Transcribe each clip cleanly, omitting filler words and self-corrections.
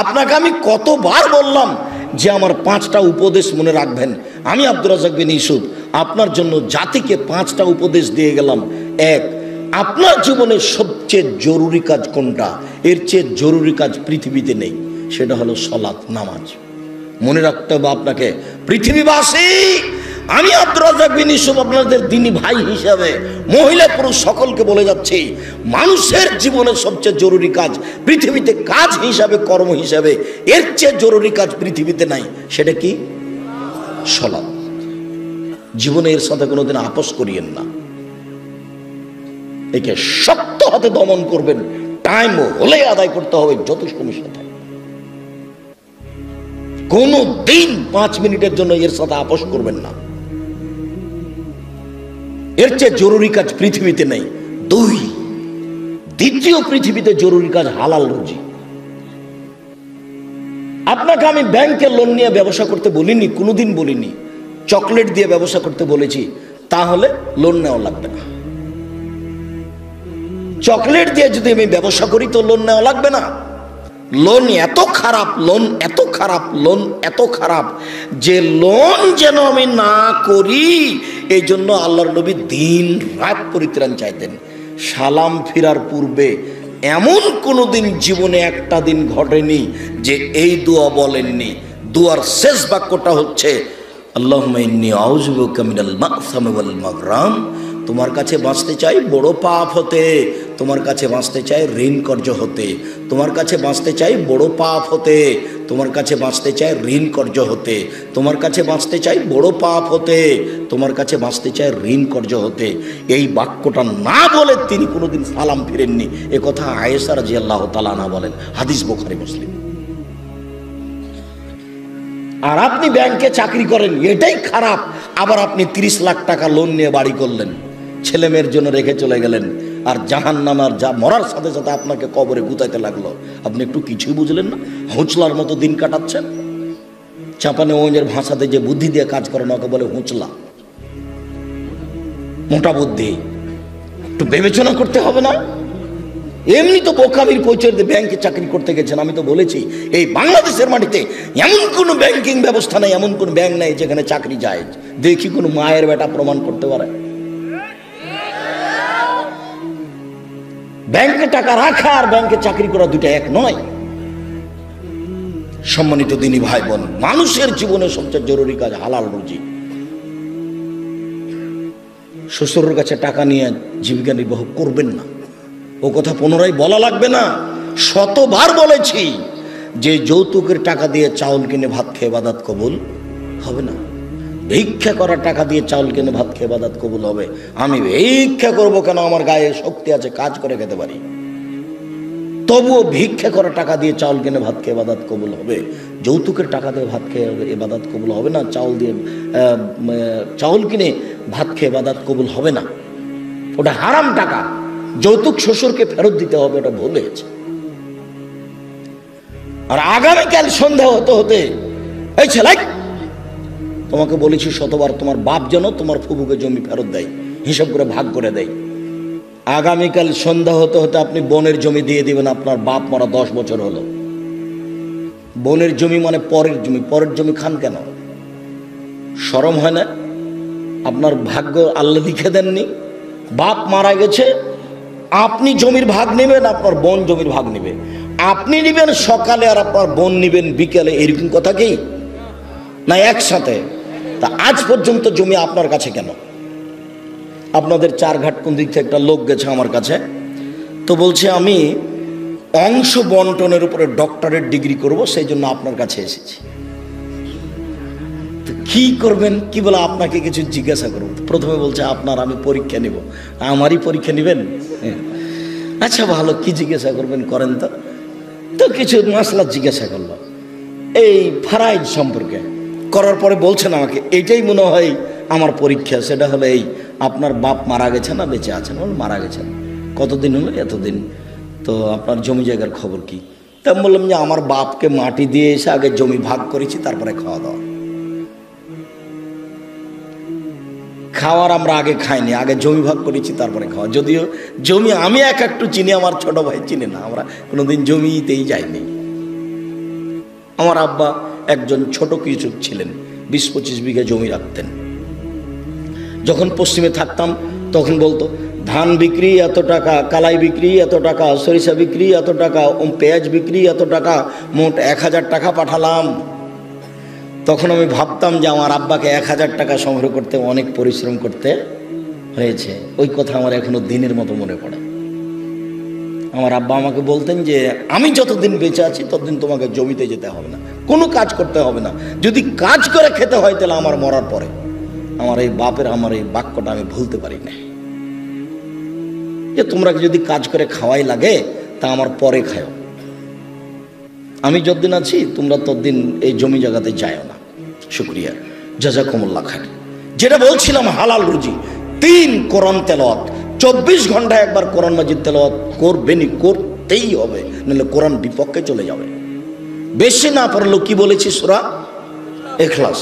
আপনাকে আমি কতবার বললাম যে আমার 5টা উপদেশ মনে রাখবেন। আমি আব্দুর রাজ্জাক বিন ইউসুফ আপনার জন্য জাতিকে 5টা উপদেশ দিয়ে গেলাম। এক, আপনার জীবনের সবচেয়ে জরুরি কাজ কোনটা? এর চেয়ে জরুরি কাজ পৃথিবীতে নেই, সেটা হলো সালাত, নামাজ। মনে রাখতে হবে আপনাকে। পৃথিবীবাসী, আমি আব্দুর রাজ্জাক বিন ইউসুফ আপনাদের দ্বীনি ভাই হিসাবে মহিলা পুরুষ সকলকে বলে যাচ্ছি, মানুষের জীবনের সবচেয়ে জরুরি কাজ পৃথিবীতে, কাজ হিসাবে, কর্ম হিসাবে এর চেয়ে জরুরি কাজ পৃথিবীতে নাই। সেটা কি? সালাত। জীবনে এর সাথে কোনোদিন আপোষ করিয়েন না। একে শক্ত হাতে দমন করবেন, টাইম হলে আদায় করতে হবে, যত সমস্যা থাকে। কোনো দিন 5 মিনিটের জন্য এর সাথে আপোষ করবেন না। এর চেয়ে জরুরি কাজ পৃথিবীতে নেই। 2, দ্বিতীয় পৃথিবীতে জরুরি কাজ হালাল রুজি। আপনাকে আমি ব্যাংকে লোন নিয়ে ব্যবসা করতে বলিনি, কোনোদিন বলিনি। চকলেট দিয়ে ব্যবসা করতে বলেছি, তাহলে লোন নেওয়া লাগবে না। চকলেট দিয়ে যদি আমি ব্যবসা করি তো লোন নেওয়া লাগবে না। লোন এত খারাপ, লোন এত খারাপ, লোন এত খারাপ যে লোন যেন আমি না করি, এই জন্য আল্লাহর নবী দিন রাত পরিত্রাণ চাইতেন। সালাম ফিরার পূর্বে এমন কোনো দিন জীবনে একটা দিন ঘটেনি যে এই দোয়া বলেননি। দোয়ার শেষ বাক্যটা হচ্ছে আল্লাহুম্মা ইন্নী আউযু বিকা মিনাল মা'সামি ওয়াল মাগরাম। তোমার কাছে বাঁচতে চাই বড় পাপ হতে, তোমার কাছে বাঁচতে চাই ঋণ কর্য হতে, তোমার কাছে বাঁচতে চাই বড় পাপ হতে, তোমার কাছে বাঁচতে চাই ঋণ কর্য হতে, তোমার কাছে বাঁচতে চাই বড় পাপ হতে, তোমার কাছে বাঁচতে চাই ঋণ কর্য হতে। এই বাক্যটা না বলে তিনি কোনোদিন সালাম ফিরেননি। এ কথা আয়েশা রাদিয়াল্লাহু তাআলা আনহা বলেন, হাদিস বুখারী মুসলিম। আর আপনি ব্যাংকে চাকরি করেন, এটাই খারাপ। আবার আপনি 30 লাখ টাকা লোন নিয়ে বাড়ি করলেন, ছেলে মেয়ের জন্য রেখে চলে গেলেন, আর জাহান্নামার যা মরার সাথে সাথে আপনাকে কবরে গুতাইতে লাগলো। আপনি একটু কিছুই বুঝলেন না, হুঁচলার মতো দিন কাটাচ্ছেন। চাপানে ওদের ভাষাতে যে বুদ্ধি দিয়ে কাজ করে না, ওকে বলে হুঁচলা, মোটা বুদ্ধি। একটু বিবেচনা করতে হবে না? এমনি তো বোকামির পরিচয় দিয়ে ব্যাংকে চাকরি করতে গেছেন। আমি তো বলেছি এই বাংলাদেশের মাটিতে এমন কোনো ব্যাংকিং ব্যবস্থা নেই, এমন কোন ব্যাংক নেই যেখানে চাকরি যায়। দেখি কোনো মায়ের বেটা প্রমাণ করতে পারে। ব্যাংকে টাকা রাখা আর ব্যাংকে চাকরি করা দুটো এক নয়। সম্মানিত দিনী ভাই বোন, মানুষের জীবনে সবচেয়ে জরুরি কাজ হালাল রুজি। শ্বশুরের কাছে টাকা নিয়ে জীবিকা নির্বাহ করবেন না। ও কথা পুনরায় বলা লাগবে না, শতবার বলেছি যে যৌতুকের টাকা দিয়ে চাউল কিনে ভাত খেয়ে ইবাদত কবুল হবে না। ভিক্ষা করার টাকা দিয়ে চাউল কিনে ভাত খেয়ে ইবাদত কবুল হবে। আমি ভিক্ষা করব কেন? আমার গায়ে শক্তি আছে, কাজ করে খেতে পারি। তবুও ভিক্ষা করার টাকা দিয়ে চাউল কিনে ভাত খেয়ে ইবাদত কবুল হবে। যৌতুকের টাকা দিয়ে ভাত খেয়ে ইবাদত কবুল হবে না। চাউল কিনে ভাত খেয়ে ইবাদত কবুল হবে না। ওটা হারাম টাকা। যৌতুক শ্বশুরকে ফেরত দিতে হবে, ওটা ভুল হয়েছে। আর আগামীকাল সন্ধ্যা হতে হতে, এই ছেলে, তোমাকে বলেছি শতবার, তোমার বাপ যেন তোমার ফুফুকে জমি ফেরত দেয়, হিসাব করে ভাগ করে দেয়। আগামীকাল সন্ধ্যা হতে হতে আপনি বোনের জমি দিয়ে দিবেন। আপনার বাপ মারা 10 বছর হলো। বোনের জমি মানে পরের জমি। পরের জমি খান কেন? শরম হয় না? আপনার ভাগ্য আল্লাহ লিখে দেননি? বাপ মারা গেছে, আপনি জমির ভাগ নেবেন, আপনার বোন জমির ভাগ নেবে। আপনি নেবেন সকালে আর আপনার বোন নেবেন বিকেলে, এরকম কথা কি না? একসাথে। তা আজ পর্যন্ত জমি আপনার কাছে কেন? আপনাদের 4 ঘাট কোন দিক থেকে একটা লোক গেছে আমার কাছে, তো বলছে আমি অংশ বন্টনের উপরে ডক্টরেট ডিগ্রি করব, সেই জন্য আপনার কাছে এসেছি। তো কি করবেন? কি বলে আপনাকে কিছু জিজ্ঞাসা করব। প্রথমে বলছে আপনার আমি পরীক্ষা নিব। আমারই পরীক্ষা নেবেন? আচ্ছা ভালো, কি জিজ্ঞাসা করবেন করেন তো। তো কিছু মাসলা জিজ্ঞাসা করলো এই ফারাইজ সম্পর্কে। করার পরে বলছেন আমাকে এইটাই মনে হয় আমার পরীক্ষা। সেটা হলো এই, আপনার বাপ মারা গেছে না বেঁচে আছেন? মারা গেছেন। কতদিন হলো? এতদিন। তো আপনার জমি জায়গার খবর কি? তা বললাম যে আমার বাপকে মাটি দিয়ে এসে আগে জমি ভাগ করেছি, তারপরে খাওয়া দাওয়া। খাওয়ার আমরা আগে খাইনি, আগে জমি ভাগ করেছি তারপরে খাওয়া। যদিও জমি আমি একটু চিনি, আমার ছোট ভাই চিনে না। আমরা কোনোদিন জমিতেই যাইনি। আমার আব্বা একজন ছোট কৃষক ছিলেন, 20-25 বিঘা জমি রাখতেন। যখন পশ্চিমে থাকতাম তখন বলতো ধান বিক্রি এত টাকা, কালাই বিক্রি এত টাকা, সরিষা বিক্রি এত টাকা, পেঁয়াজ বিক্রি এত টাকা, মোট 1000 টাকা পাঠালাম। তখন আমি ভাবতাম যে আমার আব্বাকে 1000 টাকা সংগ্রহ করতে অনেক পরিশ্রম করতে হয়েছে। ওই কথা আমার এখনো দিনের মতো মনে পড়ে। আমার আব্বা আমাকে বলতেন যে আমি যতদিন বেঁচে আছি ততদিন তোমাকে জমিতে যেতে হবে না, কোনো কাজ করতে হবে না, যদি কাজ করে খেতে হয় তাহলে আমার মরার পরে। আমার এই বাপের আমার এই বাক্যটা আমি ভুলতে পারি না, যে তোমরা যদি কাজ করে খাওয়াই লাগে তা আমার পরে খাও, আমি যতদিন আছি তোমরা ততদিন এই জমি জায়গাতে যাও না। শুকরিয়া, জাযাকুমুল্লাহ খাইর। যেটা বলছিলাম হালাল রুজি, 3 কোরআন তেলাওয়াত, 24 ঘন্টায় একবার কোরআন মাজিদ তেলাওয়াত করবেনই, করতেই হবে, নাহলে কোরআন বিপক্ষে চলে যাবে। বেশি না পড়লেও কি বলেছি সূরা ইখলাস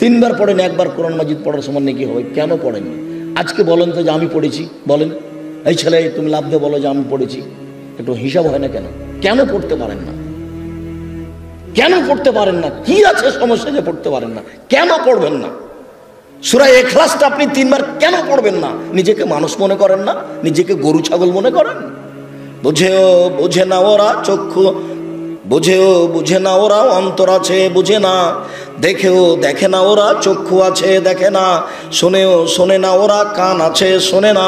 3 বার পড়েন, একবার কোরআন মাজিদ পড়ার সময় নাকি হবে। কেন পড়েননি আজকে বলেন তো যে আমি পড়েছি? বলেন, এই ছেলে তুমি লাভ দিয়ে বলো যে আমি পড়েছি, একটু হিসাব হয় না কেন? কেন পড়তে পারেন না? কেন পড়তে পারেন না? কি আছে সমস্যা যে পড়তে পারেন না? কেন পড়বেন না? সূরা ইখলাসটা আপনি 3 বার কেন পড়বেন না? নিজেকে মানুষ মনে করেন না? নিজেকে গরু ছাগল মনে করেন? বুঝেও বুঝে না ওরা চক্ষু, বুঝেও বুঝে না ওরা অন্তর আছে বুঝে না, দেখেও দেখে না ওরা চক্ষু আছে দেখে না, শোনেও শোনে না ওরা কান আছে শোনে না।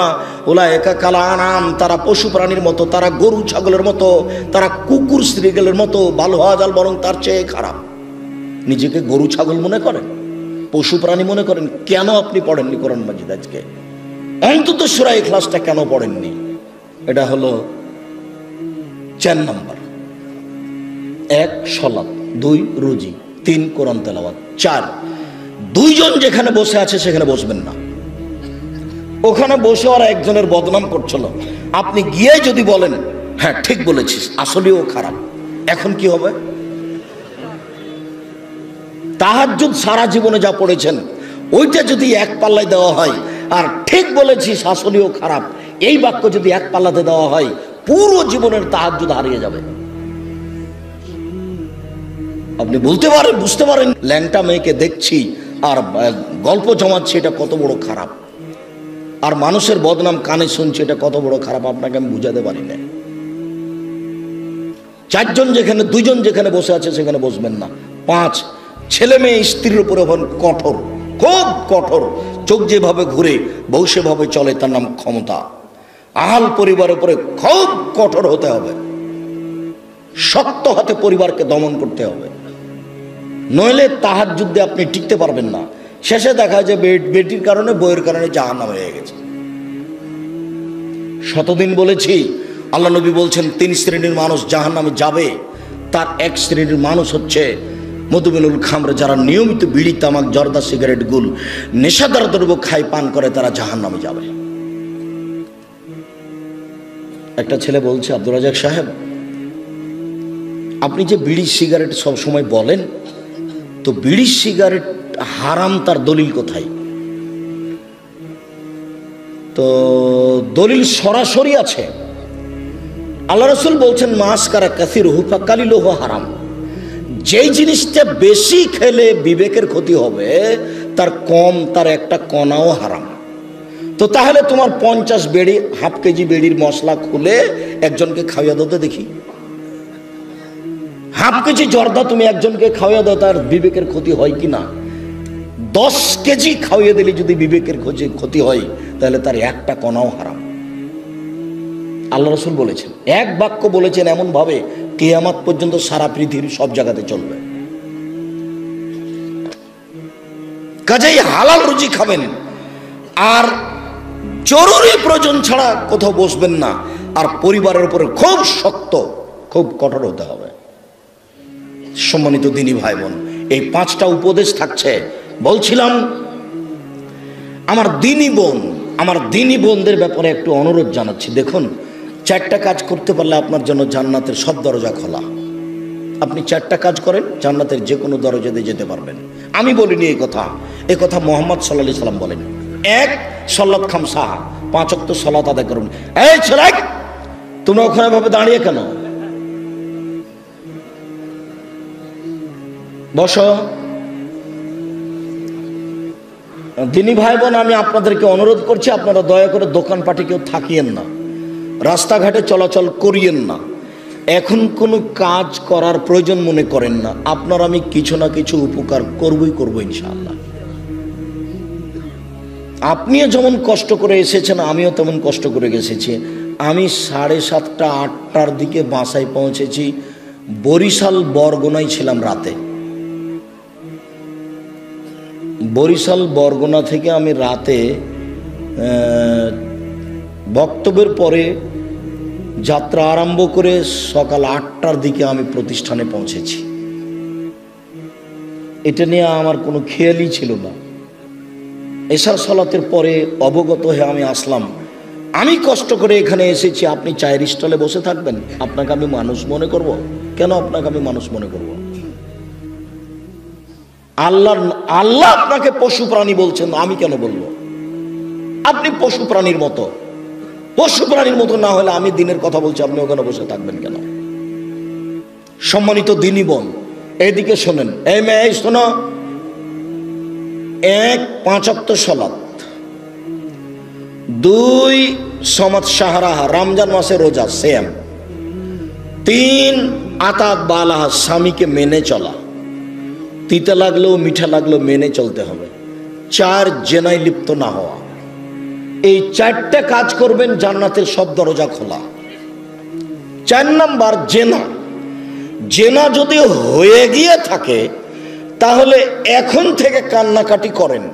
উলাইকা কাল আনাম, তারা পশু প্রাণীর মতো, তারা গরু ছাগলের মতো, তারা কুকুর শ্রীগেলের মতো, ভালো হওয়া যাল বরং তার চেয়ে খারাপ। নিজেকে গরু ছাগল মনে করেন, পশু প্রাণী মনে করেন। কেন আপনি পড়েননি কোরআন মাজিদ? আজকে অন্তত সূরা ইখলাসটা কেন পড়েননি? এটা হলো 4 নম্বর। 1 সালাত, 2 রুজি, 3 কোরআন তেলাওয়াত, 4 দুইজন যেখানে বসে আছে সেখানে বসবেন না। ওখানে বসে ওরা একজনের বদনাম করছিল, আপনি গিয়ে যদি বলেন হ্যাঁ ঠিক বলেছিস, আসলেও খারাপ, এখন কি হবে? তাহাজ্জুদ সারা জীবনে যা পড়েছেন ওইটা যদি এক পাল্লায় দেওয়া হয়, আর ঠিক বলেছিস আসলেও খারাপ এই বাক্য যদি এক পাল্লাতে দেওয়া হয়, পুরো জীবনের তাহাজ্জুদ হারিয়ে যাবে। আপনি বলতে পারেন, বুঝতে পারেন ল্যাংটা মেয়েকে দেখছি আর গল্প জমাচ্ছি, এটা কত বড় খারাপ, আর মানুষের বদনাম কানে শুনছি, এটা কত বড় খারাপ, আপনাকে আমি বুঝাতে পারি না। 4 জন যেখানে, 2 জন যেখানে বসে আছে সেখানে বসবেন না। 5 ছেলে মেয়ে স্ত্রীর উপরে হন কঠোর, খুব কঠোর, চোখ যেভাবে ঘুরে বউ সেভাবে চলে, তার নাম ক্ষমতা। আহাল পরিবারের উপরে খুব কঠোর হতে হবে, শক্ত হাতে পরিবারকে দমন করতে হবে, নইলে তাহাজ্জুদে আপনি টিকতে পারবেন না। শেষে দেখা যায় বেটির কারণে, বইয়ের কারণে জাহান্নাম হয়ে গেছে। শতদিন বলেছি, আল্লাহ নবী বলছেন 3 শ্রেণীর মানুষ জাহান্নামে যাবে। তার 1 শ্রেণীর মানুষ হচ্ছে মধুমিনুল খামর, যারা নিয়মিত বিড়ি তামাক জর্দা সিগারেট গুল নেশাদার দ্রব্য খায় পান করে, তারা জাহান্নামে যাবে। একটা ছেলে বলছে, আব্দুর রাজাক সাহেব আপনি যে বিড়ি সিগারেট সব সময় বলেন, তো বিড়ি সিগারেট হারাম তার দলিল কোথায়? তো দলিল সরাসরি আছে, আল্লাহ রাসূল বলছেন মাসকারা কাসিরুহু ফাকালিলুহু হারাম। যেই জিনিসটা বেশি খেলে বিবেকের ক্ষতি হবে, তার কম, তার একটা কণাও হারাম। তো তাহলে তোমার 50 বেড়ি, হাফ কেজি বেড়ির মশলা খুলে একজনকে খাওয়াইয়া দাও তো দেখি। হাফ কেজি জর্দা তুমি একজনকে খাওয়াইয়া দাও, তার বিবেকের ক্ষতি হয় কি না? 10 কেজি খাওয়াইয়া দিলে যদি বিবেকের ক্ষতি হয়, তাহলে তার একটা কণাও হারাম। আল্লাহ রাসূল বলেছেন, এক বাক্য বলেছেন এমন ভাবে কিয়ামত পর্যন্ত সারা পৃথিবীর সব জায়গাতে চলবে। কাজেই হালাল রুজি খাবেন, আর জরুরি প্রয়োজন ছাড়া কোথাও বসবেন না, আর পরিবারের উপরে খুব শক্ত, খুব কঠোর হতে হবে। সম্মানিত দিনী ভাই বোন, এই 5টা উপদেশ থাকছে। বলছিলাম আমার দিনী বোনদের ব্যাপারে একটু অনুরোধ জানাচ্ছি। দেখুন, 4টা কাজ করতে পারলে আপনার জন্য জান্নাতের সব দরজা খোলা। আপনি 4টা কাজ করেন, জান্নাতের যে কোনো দরজাতে যেতে পারবেন। আমি বলিনি এই কথা মুহাম্মদ সাল্লাল্লাহু আলাইহি সাল্লাম বলেন। 1 সালাত খামসা, 5 ওয়াক্ত সালাত আদায় করুন। এই ছেলে, তোমরা ওখানে ভাবে দাঁড়িয়ে কেন? বসো। দিনী ভাই বোন, আমি আপনাদেরকে অনুরোধ করছি, আপনারা দয়া করে দোকানপাটে কেউ থাকিয়েন না, রাস্তাঘাটে চলাচল করিয়েন না, এখন কোনো কাজ করার প্রয়োজন মনে করেন না। আপনার আমি কিছু না কিছু উপকার করবই করবো ইনশাআল্লাহ। আপনিও যেমন কষ্ট করে এসেছেন, আমিও তেমন কষ্ট করে এসেছি। আমি 7:30 8টার দিকে বাসায় পৌঁছেছি। বরিশাল বরগুনায় ছিলাম রাতে। বরিশাল বরগুনা থেকে আমি রাতে বক্তব্যের পরে যাত্রা আরম্ভ করে সকাল 8টার দিকে আমি প্রতিষ্ঠানে পৌঁছেছি। এটা নিয়ে আমার কোনো খেয়ালই ছিল না। এশার সালাতের পরে অবগত হয়ে আমি আসলাম। আমি কষ্ট করে এখানে এসেছি, আপনি চায়ের স্টলে বসে থাকবেন? আপনাকে আমি মানুষ মনে করব? কেন আপনাকে আমি মানুষ মনে করব? আল্লাহ আপনাকে পশু প্রাণী বলছেন, আমি কেন বলবো? আপনি পশু প্রাণীর মতো। পশু প্রাণীর মতো না হলে আমি দিনের কথা বলছি, আপনি ওখানে বসে থাকবেন কেন? সম্মানিত দিনী বোন, এইদিকে শোনেন। এই মেয়ে শোনো, 1 5 ওয়াক্ত সালাত, 2 সমাজ সাহারাহা, রমজান মাসে রোজা সেম, 3 আতাত বালাহা, স্বামীকে মেনে চলা, তিতা লাগলেও মিঠা লাগলেও মেনে চলতে হবে, 4 জেনায় লিপ্ত না হওয়া। এই 4টে কাজ করবেন, জান্নাতের সব দরজা খোলা। 4 নাম্বার জেনা। জেনা যদি হয়ে গিয়ে থাকে তাহলে এখন থেকে কান্নাকাটি করেন।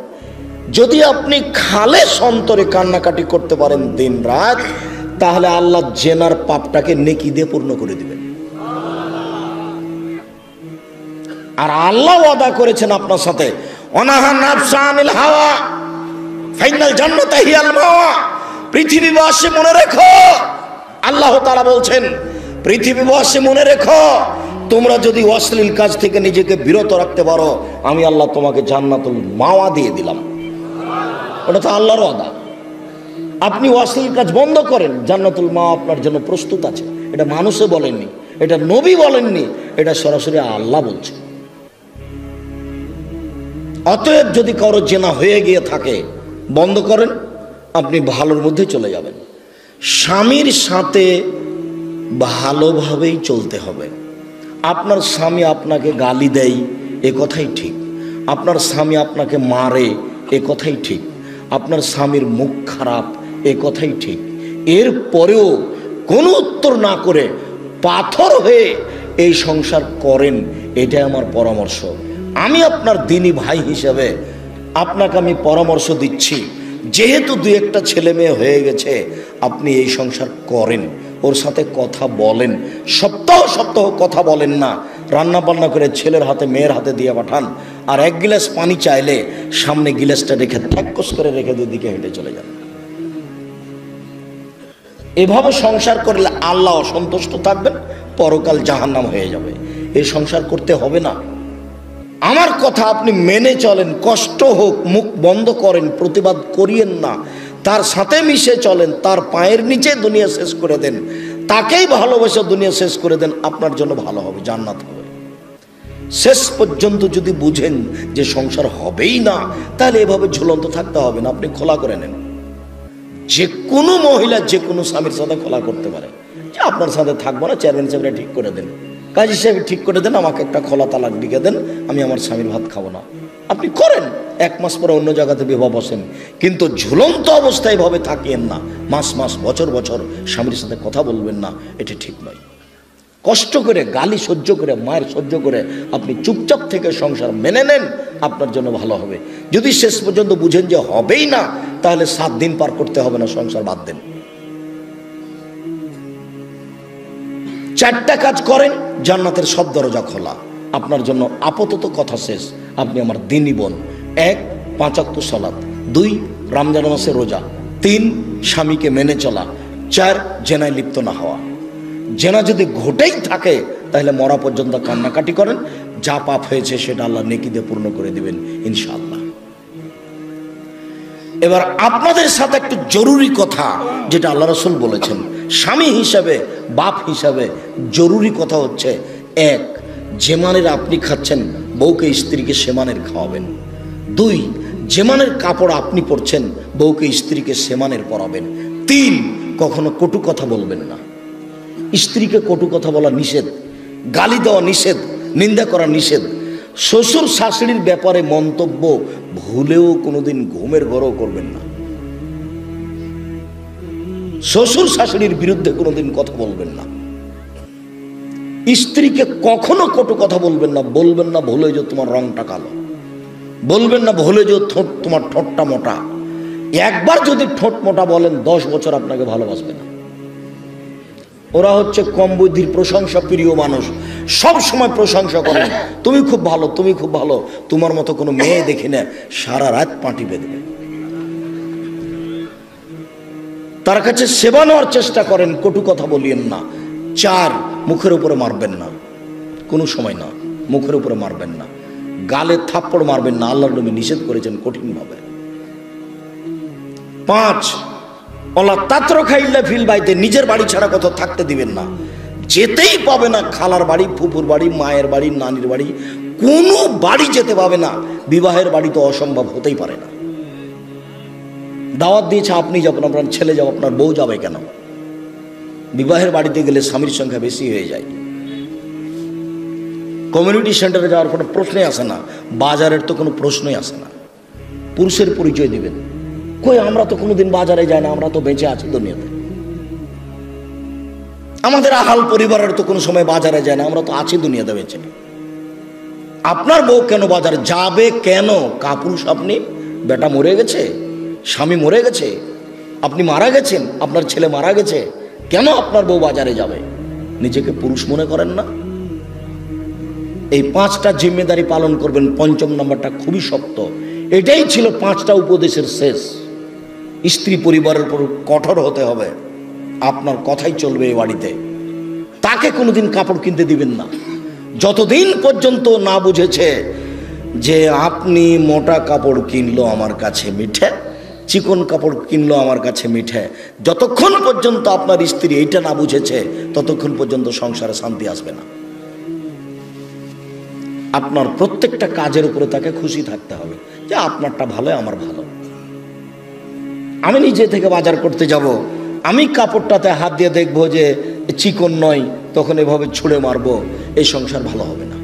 যদি আপনি খালেস অন্তরে কান্নাকাটি করতে পারেন দিন রাত, তাহলে আল্লাহ জেনার পাপটাকে নেকি দিয়ে পূর্ণ করে দিবেন। আর আল্লাহ ওয়াদা করেছেন আপনার সাথে, অনাহা নাফসা আনিল হাওয়া ফাইনাল জান্নাতা হিয়াল মাওয়া। পৃথিবীবাসী মনে রেখো, আল্লাহ তাআলা বলছেন, পৃথিবীবাসী মনে রেখো, তোমরা যদি অশ্লীল কাজ থেকে নিজেকে বিরত রাখতে পারো, আমি আল্লাহ তোমাকে জান্নাতুল মাওয়া দিয়ে দিলাম। ওটা তো আল্লাহর ওয়াদা। আপনি অশ্লীল কাজ বন্ধ করেন, জান্নাতুল মাওয়া আপনার জন্য প্রস্তুত আছে। এটা মানুষে বলেননি, এটা নবী বলেননি, এটা সরাসরি আল্লাহ বলছে। অতএব যদি কারো জেনা হয়ে গিয়ে থাকে, বন্ধ করেন, আপনি ভালোর মধ্যে চলে যাবেন। স্বামীর সাথে ভালোভাবেই চলতে হবে। আপনার স্বামী আপনাকে গালি দেয়, এ কথাই ঠিক। আপনার স্বামী আপনাকে মারে, এ কথাই ঠিক। আপনার স্বামীর মুখ খারাপ, এ কথাই ঠিক। এর পরেও কোনো উত্তর না করে পাথর হয়ে এই সংসার করেন, এটাই আমার পরামর্শ। আমি আপনার দিনী ভাই হিসেবে আপনাকে আমি পরামর্শ দিচ্ছি, যেহেতু 2-1টা ছেলে মেয়ে হয়ে গেছে, আপনি এই সংসার করেন, ওর সাথে কথা বলেন। সপ্তাহ সপ্তাহ কথা বলেন না, রান্না বান্না করে ছেলের হাতে মেয়ের হাতে দিয়ে পাঠান। আর 1 গ্লাস পানি চাইলে সামনে গ্লাসটা রেখে ঠ্যাক্কস করে রেখে 2 দিকে হেঁটে চলে যান। এভাবে সংসার করলে আল্লাহ অসন্তুষ্ট থাকবেন, পরকাল জাহান্নাম হয়ে যাবে। এই সংসার করতে হবে না। আমার কথা আপনি মেনে চলেন, কষ্ট হোক, মুখ বন্ধ করেন, প্রতিবাদ করিয়েন না, তার সাথে মিশে চলেন, তার পায়ের নিচে দুনিয়া শেষ করে দেন, তাকেই ভালোবেসে দুনিয়া শেষ করে দেন, আপনার জন্য ভালো হবে, জান্নাত হবে। শেষ পর্যন্ত যদি বুঝেন যে সংসার হবেই না, তাহলে এভাবে ঝুলন্ত থাকতে হবে না, আপনি খোলা করে নেন। যে কোনো মহিলা যে কোনো স্বামীর সাথে খোলা করতে পারে, যে আপনার সাথে থাকবো না, চেয়ারম্যান সাহেবরা ঠিক করে দেন, কাজী সাহেব ঠিক করে দেন, আমাকে একটা খোলা তালাক লিখে দেন, আমি আমার স্বামীর ভাত খাবো না। আপনি করেন, 1 মাস পরে অন্য জায়গাতে বিবাহ বসেন, কিন্তু ঝুলন্ত অবস্থায় এভাবে থাকিয়েন না। মাস মাস বছর বছর স্বামীর সাথে কথা বলবেন না, এটা ঠিক নয়। কষ্ট করে, গালি সহ্য করে, মায়ের সহ্য করে আপনি চুপচাপ থেকে সংসার মেনে নেন, আপনার জন্য ভালো হবে। যদি শেষ পর্যন্ত বুঝেন যে হবেই না, তাহলে 7 দিন পার করতে হবে না, সংসার বাদ দেন। 4টা কাজ করেন, জান্নাতের সব দরজা খোলা আপনার জন্য। আপাতত কথা শেষ, আপনি আমার দিনী বোন। 1 5 ওয়াক্ত সালাত, 2 রমজান মাসে রোজা, 3 স্বামীকে মেনে চলা, 4 জেনায় লিপ্ত না হওয়া। জেনা যদি ঘটেই থাকে তাহলে মরা পর্যন্ত কান্নাকাটি করেন, যা পাপ হয়েছে সেটা আল্লাহ নেকি দিয়ে পূর্ণ করে দিবেন ইনশাআল্লাহ। এবার আপনাদের সাথে একটু জরুরি কথা, যেটা আল্লাহ রাসূল বলেছেন, স্বামী হিসাবে, বাপ হিসাবে জরুরি কথা হচ্ছে, 1 যে মানের আপনি খাচ্ছেন বউকে স্ত্রীকে সে মানের খাওয়াবেন। 2, যে মানের কাপড় আপনি পরছেন বউকে স্ত্রীকে সে মানের পরাবেন। 3, কখনো কটু কথা বলবেন না। স্ত্রীকে কটু কথা বলা নিষেধ, গালি দেওয়া নিষেধ, নিন্দা করা নিষেধ। শ্বশুর শাশুড়ির ব্যাপারে মন্তব্য ভুলেও কোনোদিন ঘুমের ঘরেও করবেন না। শ্বশুর শাশুড়ির বিরুদ্ধে কোনোদিন কথা বলবেন না। স্ত্রীকে কখনো কটু কথা বলবেন না। বলবেন না ভুলে যে তোমার রংটা কালো, বলবেন না ভুলে যে তোমার ঠোঁটটা মোটা। একবার যদি ঠোঁট মোটা বলেন 10 বছর আপনাকে ভালোবাসবে না। ওরা হচ্ছে কম বুদ্ধির প্রশংসা প্রিয় মানুষ, সব সময় প্রশংসা করেন, তুমি খুব ভালো, তুমি খুব ভালো। তোমার মতো কোনো মেয়ে দেখি না, সারা রাত পাঁটি বেঁধবে। তার কাছে সেবা নেওয়ার চেষ্টা করেন, কটু কথা বলিয়েন না। 4, মুখের উপরে মারবেন না, কোনো সময় না, মুখের উপরে মারবেন না। গালে থাপ্পড় মারবেন না, আল্লাহর নবী নিষেধ করেছেন কঠিনভাবে। 5, ওলা তাত্র খাইল্লা ফিল বাইতে, নিজের বাড়ি ছাড়া কোথাও থাকতে দিবেন না। যেতেই পাবে না খালার বাড়ি, ফুপুর বাড়ি, মায়ের বাড়ি, নানির বাড়ি, কোনো বাড়ি যেতে পাবে না। বিবাহের বাড়ি তো অসম্ভব হতেই পারে না। দাওয়াত দিয়েছে আপনি যাবেন, আপনার ছেলে যাবে, আপনার বউ যাবে কেন? বিবাহের বাড়িতে গেলে স্বামীর সংখ্যা বেশি হয়ে যায়। কমিউনিটি সেন্টারে যাওয়ার কোনো প্রশ্নই আসে না, বাজারের তো কোনো প্রশ্নই আসে না। পুরুষের পরিচয় দিবেন। কই, আমরা তো কোনোদিন বাজারে যাই না, আমরা তো বেঁচে আছি দুনিয়াতে। আমাদের আহাল পরিবারের তো কোনো সময় বাজারে যায় না, আমরা তো আছি দুনিয়াতে বেঁচে। আপনার বউ কেন বাজারে যাবে? কেন? কাপুরুষ আপনি? বেটা মরে গেছে, স্বামী মরে গেছে, আপনি মারা গেছেন, আপনার ছেলে মারা গেছে, কেন আপনার বউ বাজারে যাবে? নিজেকে পুরুষ মনে করেন না? এই 5টা জিম্মেদারি পালন করবেন। 5 নম্বরটা খুবই শক্ত। এটাই ছিল 5টা উপদেশের শেষ। স্ত্রী পরিবারের উপর কঠোর হতে হবে, আপনার কথাই চলবে এই বাড়িতে। তাকে কোনোদিন কাপড় কিনতে দিবেন না যতদিন পর্যন্ত না বুঝেছে যে আপনি মোটা কাপড় কিনলো আমার কাছে মিঠে, চিকন কাপড় কিনলো আমার কাছে মিঠে। যতক্ষণ পর্যন্ত আপনার স্ত্রী এইটা না বুঝেছে ততক্ষণ পর্যন্ত সংসারে শান্তি আসবে না। আপনার প্রত্যেকটা কাজের উপরে তাকে খুশি থাকতে হবে যে আপনারটা ভালো, আমার ভালো। আমি নিজে থেকে বাজার করতে যাব, আমি কাপড়টাতে হাত দিয়ে দেখবো যে চিকন নয়, তখন এভাবে ছুঁড়ে মারবো, এই সংসার ভালো হবে না।